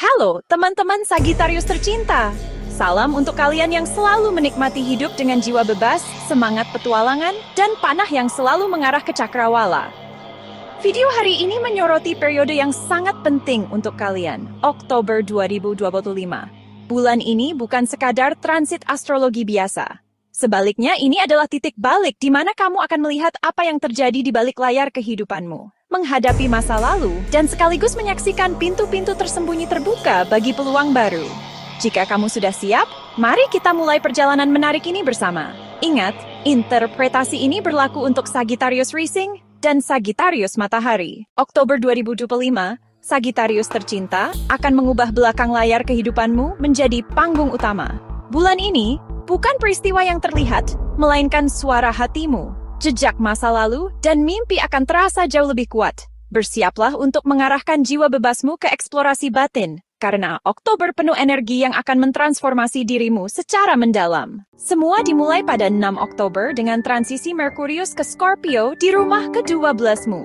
Halo teman-teman Sagittarius tercinta. Salam untuk kalian yang selalu menikmati hidup dengan jiwa bebas, semangat petualangan, dan panah yang selalu mengarah ke cakrawala. Video hari ini menyoroti periode yang sangat penting untuk kalian, Oktober 2025. Bulan ini bukan sekadar transit astrologi biasa. Sebaliknya, ini adalah titik balik di mana kamu akan melihat apa yang terjadi di balik layar kehidupanmu, menghadapi masa lalu, dan sekaligus menyaksikan pintu-pintu tersembunyi terbuka bagi peluang baru. Jika kamu sudah siap, mari kita mulai perjalanan menarik ini bersama. Ingat, interpretasi ini berlaku untuk Sagittarius Rising dan Sagittarius Matahari. Oktober 2025, Sagittarius tercinta akan mengubah belakang layar kehidupanmu menjadi panggung utama. Bulan ini, bukan peristiwa yang terlihat, melainkan suara hatimu. Jejak masa lalu dan mimpi akan terasa jauh lebih kuat. Bersiaplah untuk mengarahkan jiwa bebasmu ke eksplorasi batin, karena Oktober penuh energi yang akan mentransformasi dirimu secara mendalam. Semua dimulai pada 6 Oktober dengan transisi Merkurius ke Scorpio di rumah ke-12mu.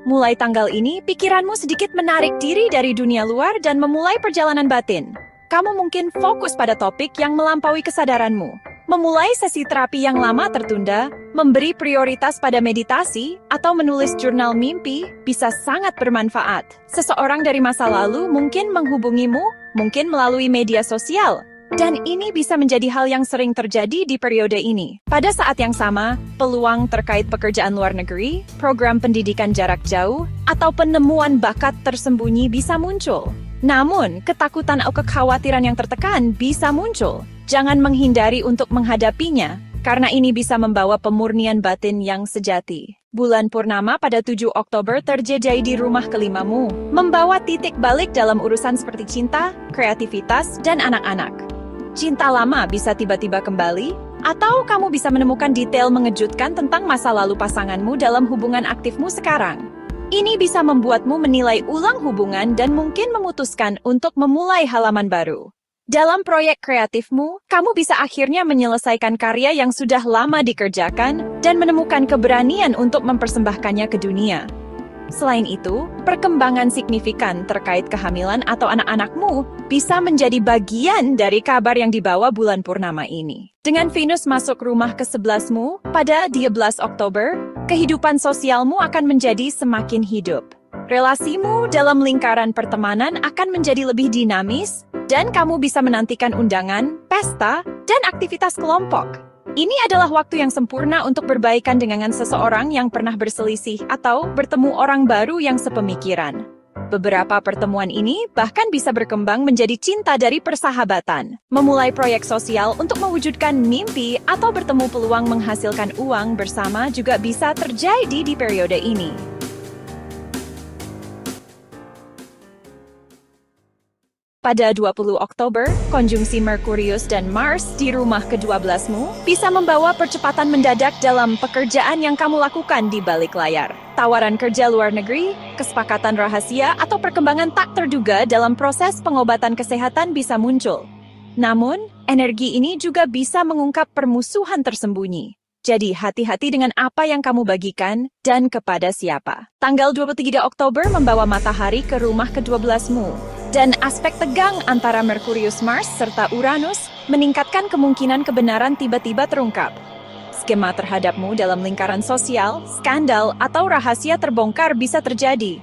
Mulai tanggal ini, pikiranmu sedikit menarik diri dari dunia luar dan memulai perjalanan batin. Kamu mungkin fokus pada topik yang melampaui kesadaranmu. Memulai sesi terapi yang lama tertunda, memberi prioritas pada meditasi, atau menulis jurnal mimpi bisa sangat bermanfaat. Seseorang dari masa lalu mungkin menghubungimu, mungkin melalui media sosial, dan ini bisa menjadi hal yang sering terjadi di periode ini. Pada saat yang sama, peluang terkait pekerjaan luar negeri, program pendidikan jarak jauh, atau penemuan bakat tersembunyi bisa muncul. Namun, ketakutan atau kekhawatiran yang tertekan bisa muncul. Jangan menghindari untuk menghadapinya, karena ini bisa membawa pemurnian batin yang sejati. Bulan purnama pada 7 Oktober terjadi di rumah kelimamu, membawa titik balik dalam urusan seperti cinta, kreativitas, dan anak-anak. Cinta lama bisa tiba-tiba kembali, atau kamu bisa menemukan detail mengejutkan tentang masa lalu pasanganmu dalam hubungan aktifmu sekarang. Ini bisa membuatmu menilai ulang hubungan dan mungkin memutuskan untuk memulai halaman baru. Dalam proyek kreatifmu, kamu bisa akhirnya menyelesaikan karya yang sudah lama dikerjakan dan menemukan keberanian untuk mempersembahkannya ke dunia. Selain itu, perkembangan signifikan terkait kehamilan atau anak-anakmu bisa menjadi bagian dari kabar yang dibawa bulan purnama ini. Dengan Venus masuk rumah ke-11mu pada 12 Oktober, kehidupan sosialmu akan menjadi semakin hidup. Relasimu dalam lingkaran pertemanan akan menjadi lebih dinamis, dan kamu bisa menantikan undangan, pesta, dan aktivitas kelompok. Ini adalah waktu yang sempurna untuk berbaikan dengan seseorang yang pernah berselisih atau bertemu orang baru yang sepemikiran. Beberapa pertemuan ini bahkan bisa berkembang menjadi cinta dari persahabatan. Memulai proyek sosial untuk mewujudkan mimpi atau bertemu peluang menghasilkan uang bersama juga bisa terjadi di periode ini. Pada 20 Oktober, konjungsi Merkurius dan Mars di rumah ke-12mu bisa membawa percepatan mendadak dalam pekerjaan yang kamu lakukan di balik layar. Tawaran kerja luar negeri, kesepakatan rahasia, atau perkembangan tak terduga dalam proses pengobatan kesehatan bisa muncul. Namun, energi ini juga bisa mengungkap permusuhan tersembunyi. Jadi, hati-hati dengan apa yang kamu bagikan dan kepada siapa. Tanggal 23 Oktober membawa matahari ke rumah ke-12mu. Dan aspek tegang antara Merkurius Mars serta Uranus meningkatkan kemungkinan kebenaran tiba-tiba terungkap. Skema terhadapmu dalam lingkaran sosial, skandal, atau rahasia terbongkar bisa terjadi.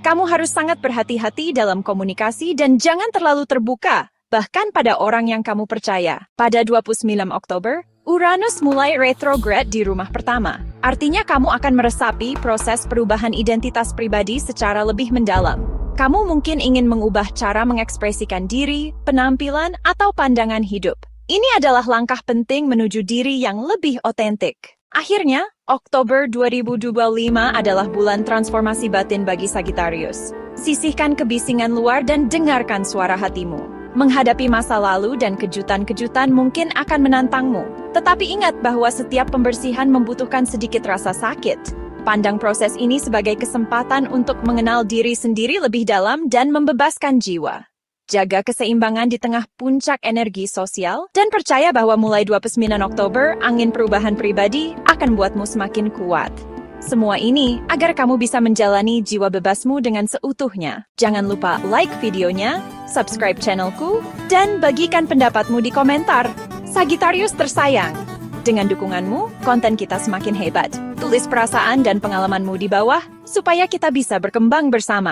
Kamu harus sangat berhati-hati dalam komunikasi dan jangan terlalu terbuka, bahkan pada orang yang kamu percaya. Pada 29 Oktober, Uranus mulai retrograd di rumah pertama. Artinya kamu akan meresapi proses perubahan identitas pribadi secara lebih mendalam. Kamu mungkin ingin mengubah cara mengekspresikan diri, penampilan, atau pandangan hidup. Ini adalah langkah penting menuju diri yang lebih otentik. Akhirnya, Oktober 2025 adalah bulan transformasi batin bagi Sagittarius. Sisihkan kebisingan luar dan dengarkan suara hatimu. Menghadapi masa lalu dan kejutan-kejutan mungkin akan menantangmu. Tetapi ingat bahwa setiap pembersihan membutuhkan sedikit rasa sakit. Pandang proses ini sebagai kesempatan untuk mengenal diri sendiri lebih dalam dan membebaskan jiwa. Jaga keseimbangan di tengah puncak energi sosial, dan percaya bahwa mulai 29 Oktober, angin perubahan pribadi akan membuatmu semakin kuat. Semua ini agar kamu bisa menjalani jiwa bebasmu dengan seutuhnya. Jangan lupa like videonya, subscribe channelku, dan bagikan pendapatmu di komentar. Sagittarius tersayang, dengan dukunganmu, konten kita semakin hebat. Tulis perasaan dan pengalamanmu di bawah, supaya kita bisa berkembang bersama.